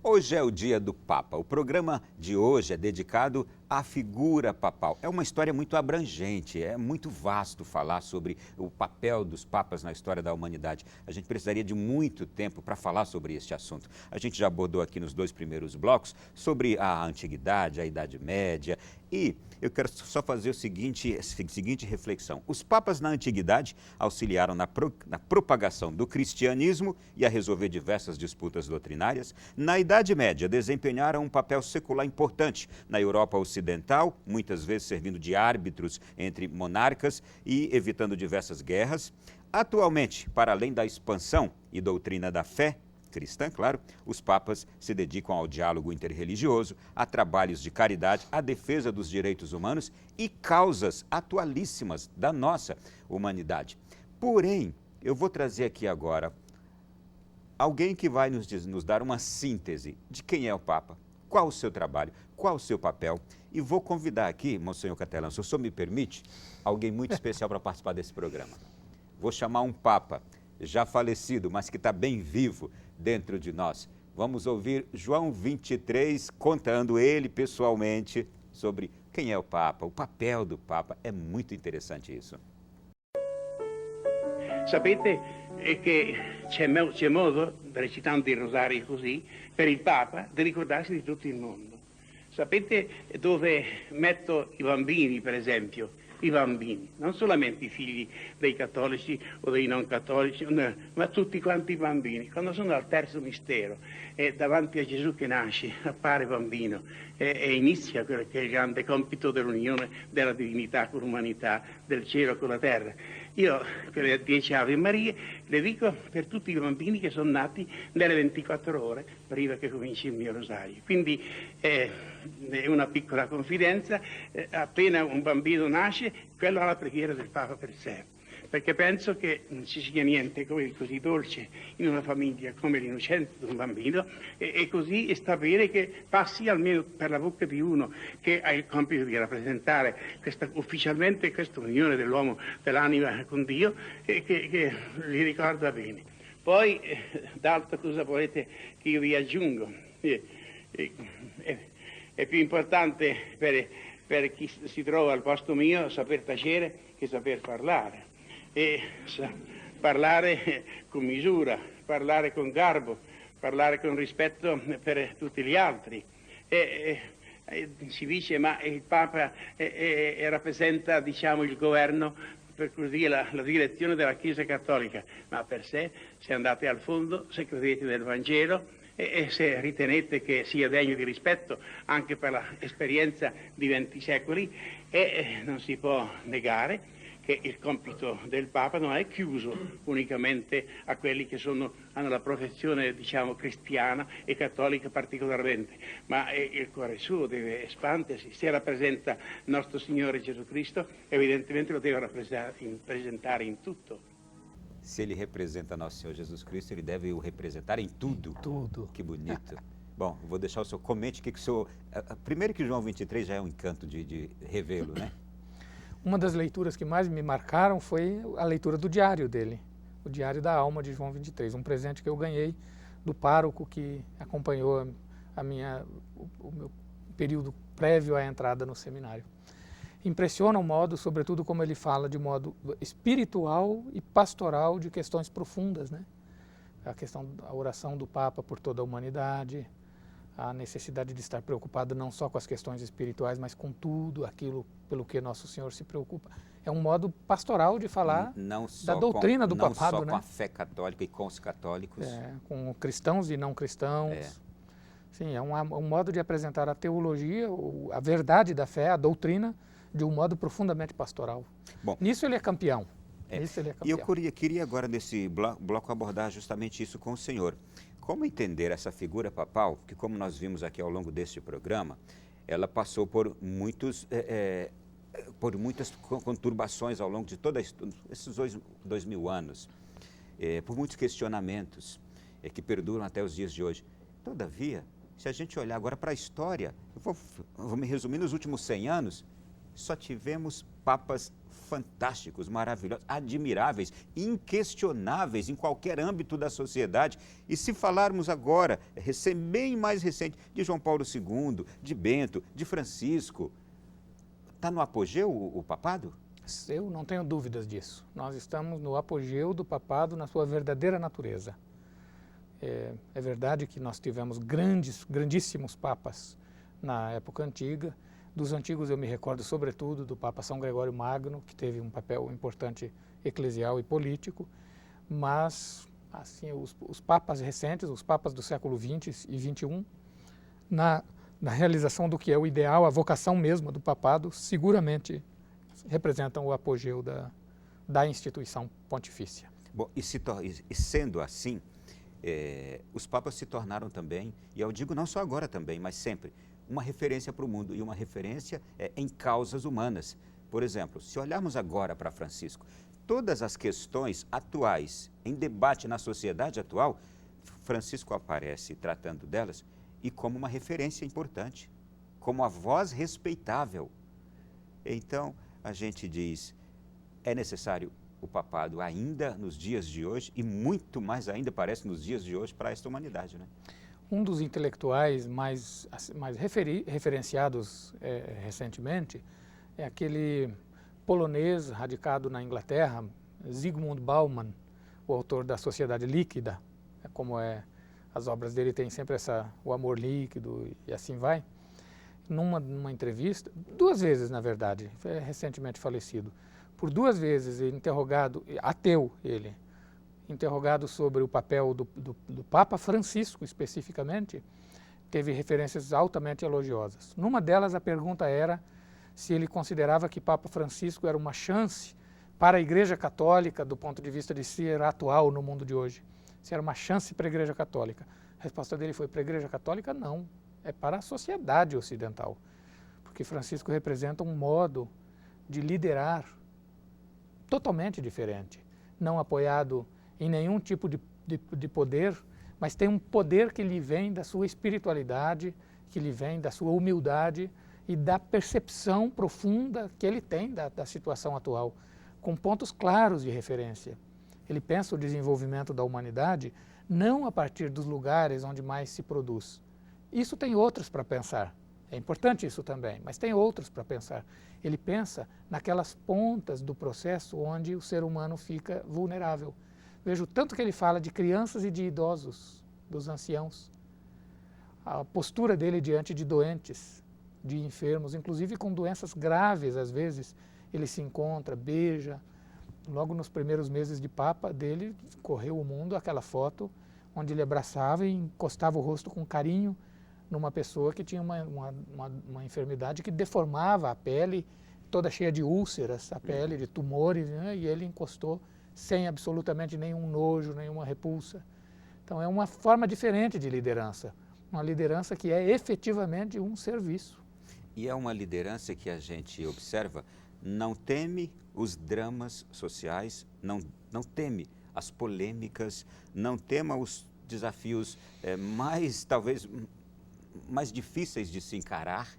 Hoje é o dia do Papa. O programa de hoje é dedicado à figura papal. É uma história muito abrangente, é muito vasto falar sobre o papel dos papas na história da humanidade. A gente precisaria de muito tempo para falar sobre este assunto. A gente já abordou aqui nos dois primeiros blocos sobre a Antiguidade, a Idade Média e eu quero só fazer a seguinte reflexão. Os papas na Antiguidade auxiliaram na propagação do cristianismo e a resolver diversas disputas doutrinárias. Na Idade Média, desempenharam um papel secular importante na Europa Ocidental, muitas vezes servindo de árbitros entre monarcas e evitando diversas guerras. Atualmente, para além da expansão e doutrina da fé cristã, claro, os papas se dedicam ao diálogo interreligioso, a trabalhos de caridade, à defesa dos direitos humanos e causas atualíssimas da nossa humanidade. Porém, eu vou trazer aqui agora alguém que vai nos dar uma síntese de quem é o Papa, qual o seu trabalho, qual o seu papel. E vou convidar aqui, Monsenhor Catelan, se o senhor me permite, alguém muito especial para participar desse programa. Vou chamar um Papa já falecido, mas que está bem vivo dentro de nós. Vamos ouvir João 23 contando ele pessoalmente sobre quem é o Papa, o papel do Papa. É muito interessante isso. Sapete che c'è modo, recitando i rosari così, per il Papa di ricordarsi di tutto il mondo. Sapete dove metto i bambini, per esempio? I bambini, non solamente i figli dei cattolici o dei non cattolici, no, ma tutti quanti i bambini. Quando sono al terzo mistero e davanti a Gesù che nasce, appare bambino e inizia quello che è il grande compito dell'unione della divinità con l'umanità, del cielo con la terra. Io, per le 10 Ave Marie, le dico per tutti i bambini che sono nati nelle 24 ore prima che cominci il mio rosario. Quindi è una piccola confidenza, appena un bambino nasce, quello ha la preghiera del Papa per sé. Perché penso che non ci sia niente come il così dolce in una famiglia come l'innocenza di un bambino e così sapere che passi almeno per la bocca di uno che ha il compito di rappresentare ufficialmente questa unione dell'uomo, dell'anima con Dio e che li ricorda bene. Poi, d'altro cosa volete che io vi aggiungo? È più importante per chi si trova al posto mio saper tacere che saper parlare. E parlare con misura, parlare con garbo, parlare con rispetto per tutti gli altri. Si dice ma il Papa rappresenta, diciamo, il governo, per così dire, la direzione della Chiesa Cattolica, ma per sé, se andate al fondo, se credete nel Vangelo e se ritenete che sia degno di rispetto anche per l'esperienza di 20 secoli, non si può negare che il compito del Papa non è chiuso unicamente a quelli che hanno la professione, diciamo, cristiana e cattolica particolarmente, ma il cuore suo deve espandersi. Se rappresenta nostro Signore Gesù Cristo, evidentemente lo deve rappresentare in tutto. Se ele representa nosso Senhor Jesus Cristo, ele deve o representar em tudo. Tudo. Que bonito. Bom, vou deixar o senhor comente o que o senhor... Primeiro que João 23 já é um encanto de revê-lo, né? Uma das leituras que mais me marcaram foi a leitura do diário dele, o Diário da Alma de João 23, um presente que eu ganhei do pároco que acompanhou o meu período prévio à entrada no seminário. Impressiona o modo, sobretudo como ele fala de modo espiritual e pastoral de questões profundas, né? A oração do Papa por toda a humanidade, a necessidade de estar preocupado não só com as questões espirituais, mas com tudo aquilo pelo que Nosso Senhor se preocupa. É um modo pastoral de falar da doutrina do papado, não só né? com a fé católica e com os católicos. Com cristãos e não cristãos. Sim, é um modo de apresentar a teologia, a verdade da fé, a doutrina, de um modo profundamente pastoral. Bom, nisso ele é campeão. E eu queria agora, nesse bloco, abordar justamente isso com o senhor. Como entender essa figura papal, que como nós vimos aqui ao longo deste programa, ela passou por muitas conturbações ao longo de todos esses 2000 anos, por muitos questionamentos que perduram até os dias de hoje. Todavia, se a gente olhar agora para a história, vou me resumir, nos últimos 100 anos, só tivemos papas fantásticos, maravilhosos, admiráveis, inquestionáveis em qualquer âmbito da sociedade. E se falarmos agora, bem mais recente, de João Paulo II, de Bento, de Francisco, está no apogeu o papado? Eu não tenho dúvidas disso. Nós estamos no apogeu do papado na sua verdadeira natureza. É verdade que nós tivemos grandíssimos papas na época antiga. Dos antigos eu me recordo sobretudo do Papa São Gregório Magno, que teve um papel importante eclesial e político, mas assim, os papas recentes, os papas do século XX e XXI, na realização do que é o ideal, a vocação mesma do papado, seguramente representam o apogeu da instituição pontifícia. Bom, e sendo assim, os papas se tornaram também, e eu digo não só agora também, mas sempre, uma referência para o mundo e uma referência em causas humanas. Por exemplo, se olharmos agora para Francisco, todas as questões atuais em debate na sociedade atual, Francisco aparece tratando delas e como uma referência importante, como a voz respeitável. Então, a gente diz, é necessário o papado ainda nos dias de hoje e muito mais ainda parece nos dias de hoje para esta humanidade, né? Um dos intelectuais mais referenciados recentemente é aquele polonês radicado na Inglaterra, Zygmunt Bauman, o autor da Sociedade Líquida, as obras dele têm sempre o amor líquido e assim vai. Numa entrevista, 2 vezes na verdade, recentemente falecido, por 2 vezes interrogado, ateu ele, interrogado sobre o papel do Papa Francisco especificamente, teve referências altamente elogiosas. Numa delas a pergunta era se ele considerava que Papa Francisco era uma chance para a Igreja Católica do ponto de vista de ser atual no mundo de hoje, se era uma chance para a Igreja Católica. A resposta dele foi: para a Igreja Católica não, é para a sociedade ocidental, porque Francisco representa um modo de liderar totalmente diferente, não apoiado em nenhum tipo de poder, mas tem um poder que lhe vem da sua espiritualidade, que lhe vem da sua humildade e da percepção profunda que ele tem da situação atual, com pontos claros de referência. Ele pensa o desenvolvimento da humanidade não a partir dos lugares onde mais se produz. Isso tem outros para pensar, é importante isso também, mas tem outros para pensar. Ele pensa naquelas pontas do processo onde o ser humano fica vulnerável. Veja o tanto que ele fala de crianças e de idosos, dos anciãos. A postura dele diante de doentes, de enfermos, inclusive com doenças graves, às vezes, ele se encontra, beija. Logo nos primeiros meses de Papa dele, correu o mundo aquela foto onde ele abraçava e encostava o rosto com carinho numa pessoa que tinha uma enfermidade que deformava a pele, toda cheia de úlceras, a pele de tumores, né? E ele encostou sem absolutamente nenhum nojo, nenhuma repulsa. Então é uma forma diferente de liderança, uma liderança que é efetivamente um serviço. E é uma liderança que a gente observa, não teme os dramas sociais, não teme as polêmicas, não tema os desafios talvez mais difíceis de se encarar.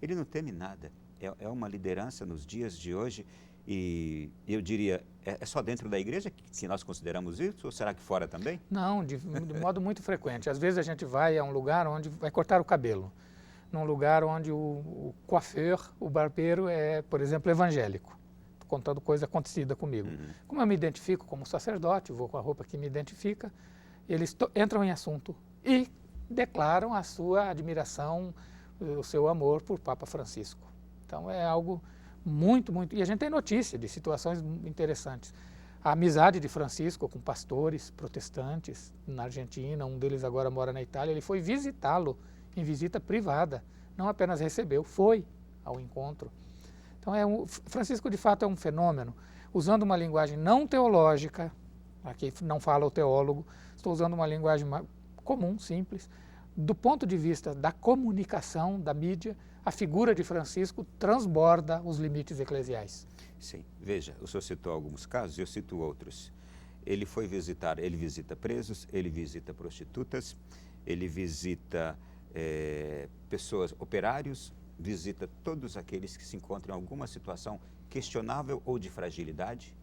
Ele não teme nada. É uma liderança nos dias de hoje. E eu diria, é só dentro da igreja que nós consideramos isso, ou será que fora também? Não, de modo muito frequente. Às vezes a gente vai a um lugar onde vai cortar o cabelo, num lugar onde o coiffeur, o barbeiro é, por exemplo, evangélico. Estou contando coisa acontecida comigo. Como eu me identifico como sacerdote, vou com a roupa que me identifica, eles entram em assunto e declaram a sua admiração, o seu amor por Papa Francisco. Então é algo muito, muito... E a gente tem notícia de situações interessantes. A amizade de Francisco com pastores protestantes na Argentina, um deles agora mora na Itália, ele foi visitá-lo em visita privada, não apenas recebeu, foi ao encontro. Então Francisco de fato é um fenômeno, usando uma linguagem não teológica, aqui não fala o teólogo, estou usando uma linguagem comum, simples. Do ponto de vista da comunicação, da mídia, a figura de Francisco transborda os limites eclesiais. Sim, veja, o senhor citou alguns casos, eu cito outros. Ele visita presos, ele visita prostitutas, ele visita pessoas, operários, visita todos aqueles que se encontram em alguma situação questionável ou de fragilidade.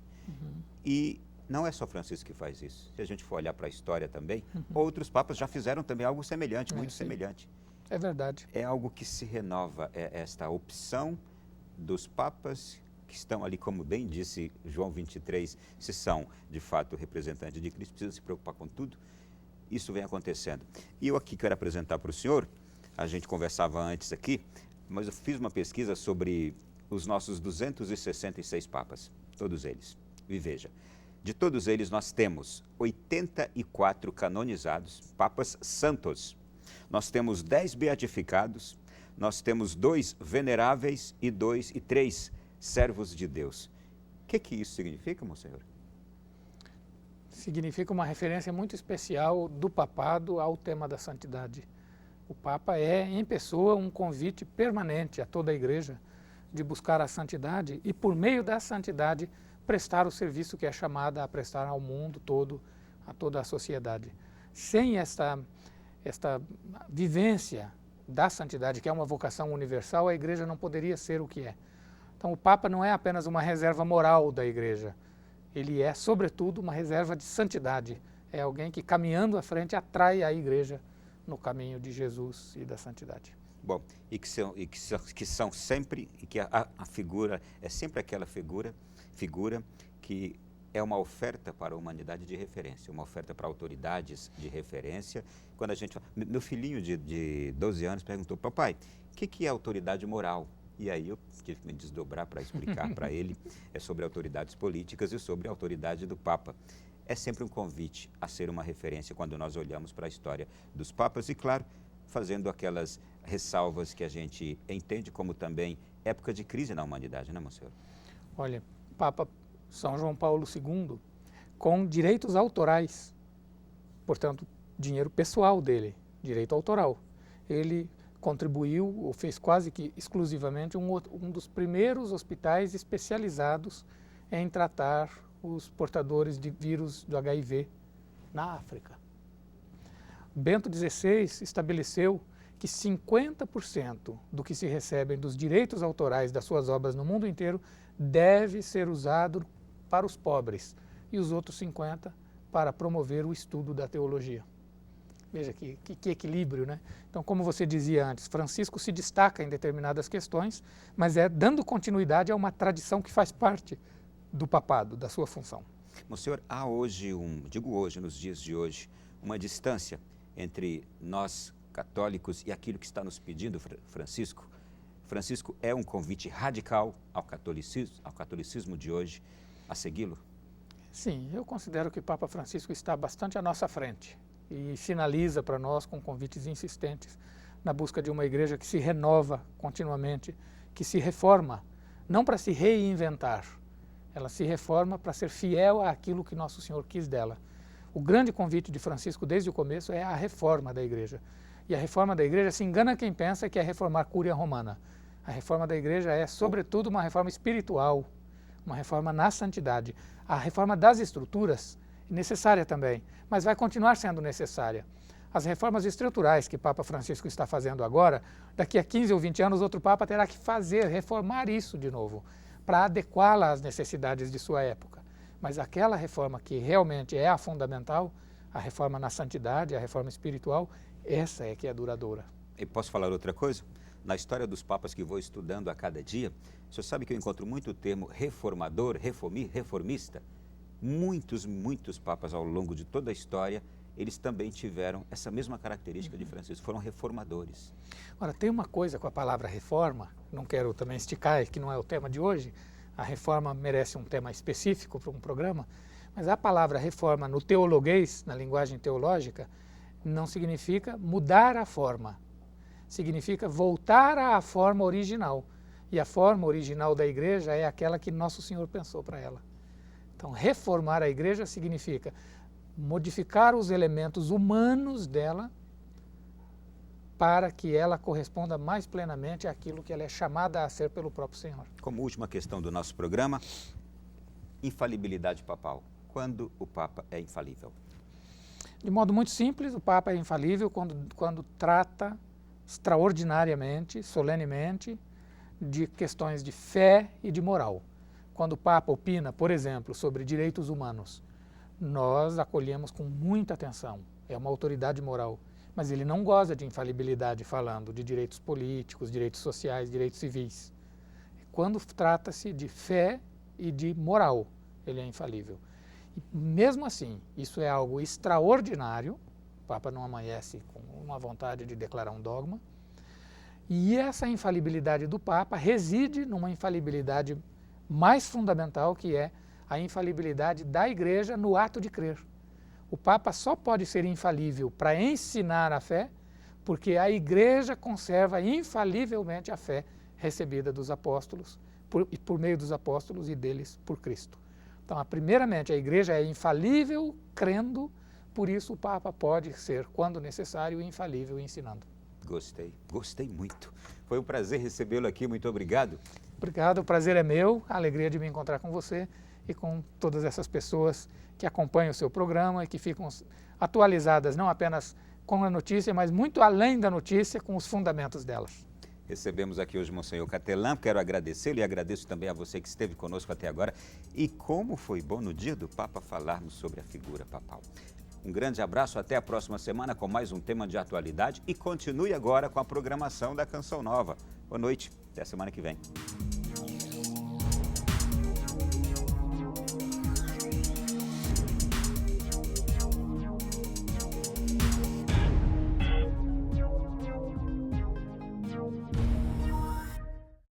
E não é só Francisco que faz isso. Se a gente for olhar para a história também, outros papas já fizeram também algo semelhante, muito semelhante. É verdade. É algo que se renova, esta opção dos papas que estão ali, como bem disse João 23, se são de fato representantes de Cristo, precisam se preocupar com tudo. Isso vem acontecendo. E eu aqui quero apresentar para o senhor, a gente conversava antes aqui, mas eu fiz uma pesquisa sobre os nossos 266 papas, todos eles. E veja, de todos eles nós temos 84 canonizados, papas santos. Nós temos 10 beatificados, nós temos 2 veneráveis e 3 servos de Deus. O que isso significa, monsenhor? Significa uma referência muito especial do papado ao tema da santidade. O Papa é, em pessoa, um convite permanente a toda a Igreja de buscar a santidade e, por meio da santidade, prestar o serviço que é chamada a prestar ao mundo todo, a toda a sociedade. Sem esta vivência da santidade, que é uma vocação universal, a Igreja não poderia ser o que é. Então, o Papa não é apenas uma reserva moral da Igreja, ele é, sobretudo, uma reserva de santidade. É alguém que, caminhando à frente, atrai a Igreja no caminho de Jesus e da santidade. Bom, e que são sempre, e que a figura é sempre aquela figura que é uma oferta para a humanidade de referência, uma oferta para autoridades de referência. Quando a gente, meu filhinho de 12 anos perguntou, papai, o que é autoridade moral? E aí eu tive que me desdobrar para explicar para ele, é sobre autoridades políticas e sobre a autoridade do Papa. É sempre um convite a ser uma referência quando nós olhamos para a história dos papas e, claro, fazendo aquelas ressalvas que a gente entende como também época de crise na humanidade, né, monsenhor? Olha, Papa São João Paulo II, com direitos autorais, portanto, dinheiro pessoal dele, direito autoral. Ele contribuiu, ou fez quase que exclusivamente, um dos primeiros hospitais especializados em tratar os portadores de vírus do HIV na África. Bento XVI estabeleceu que 50% do que se recebem dos direitos autorais das suas obras no mundo inteiro deve ser usado para os pobres e os outros 50% para promover o estudo da teologia. Veja que equilíbrio, né? Então, como você dizia antes, Francisco se destaca em determinadas questões, mas é dando continuidade a uma tradição que faz parte do papado, da sua função. Monsenhor, há hoje, digo hoje, nos dias de hoje, uma distância entre nós católicos e aquilo que está nos pedindo Francisco. Francisco é um convite radical ao catolicismo de hoje, a segui-lo? Sim, eu considero que o Papa Francisco está bastante à nossa frente e sinaliza para nós com convites insistentes na busca de uma igreja que se renova continuamente, que se reforma, não para se reinventar, ela se reforma para ser fiel àquilo que Nosso Senhor quis dela. O grande convite de Francisco desde o começo é a reforma da igreja. E a reforma da igreja, se engana quem pensa que é reformar a Cúria Romana. A reforma da igreja é, sobretudo, uma reforma espiritual, uma reforma na santidade. A reforma das estruturas é necessária também, mas vai continuar sendo necessária. As reformas estruturais que Papa Francisco está fazendo agora, daqui a 15 ou 20 anos, outro Papa terá que reformar isso de novo, para adequá-la às necessidades de sua época. Mas aquela reforma que realmente é a fundamental, a reforma na santidade, a reforma espiritual, essa é que é duradoura. E posso falar outra coisa? Na história dos papas que vou estudando a cada dia, o senhor sabe que eu encontro muito o termo reformador, reformista? Muitos papas ao longo de toda a história, eles também tiveram essa mesma característica de Francisco, foram reformadores. Ora, tem uma coisa com a palavra reforma, não quero também esticar, que não é o tema de hoje, a reforma merece um tema específico para um programa, mas a palavra reforma no teologuês, na linguagem teológica, não significa mudar a forma, significa voltar à forma original. E a forma original da igreja é aquela que Nosso Senhor pensou para ela. Então, reformar a igreja significa modificar os elementos humanos dela para que ela corresponda mais plenamente àquilo que ela é chamada a ser pelo próprio Senhor. Como última questão do nosso programa, infalibilidade papal. Quando o Papa é infalível? De modo muito simples, o Papa é infalível quando trata extraordinariamente, solenemente, de questões de fé e de moral. quando o Papa opina, por exemplo, sobre direitos humanos, nós acolhemos com muita atenção. É uma autoridade moral, mas ele não goza de infalibilidade falando de direitos políticos, direitos sociais, direitos civis. Quando trata-se de fé e de moral, ele é infalível. E mesmo assim, isso é algo extraordinário, o Papa não amanhece com uma vontade de declarar um dogma, e essa infalibilidade do Papa reside numa infalibilidade mais fundamental, que é a infalibilidade da Igreja no ato de crer. O Papa só pode ser infalível para ensinar a fé, porque a Igreja conserva infalivelmente a fé recebida dos apóstolos, por meio dos apóstolos e deles por Cristo. Então, primeiramente, a Igreja é infalível crendo, por isso o Papa pode ser, quando necessário, infalível ensinando. Gostei muito. Foi um prazer recebê-lo aqui, muito obrigado. Obrigado, o prazer é meu, a alegria de me encontrar com você e com todas essas pessoas que acompanham o seu programa e que ficam atualizadas não apenas com a notícia, mas muito além da notícia, com os fundamentos delas. Recebemos aqui hoje o Monsenhor Catelan, quero agradecê-lo e agradeço também a você que esteve conosco até agora. E como foi bom no dia do Papa falarmos sobre a figura papal. Um grande abraço, até a próxima semana com mais um tema de atualidade e continue agora com a programação da Canção Nova. Boa noite, até a semana que vem.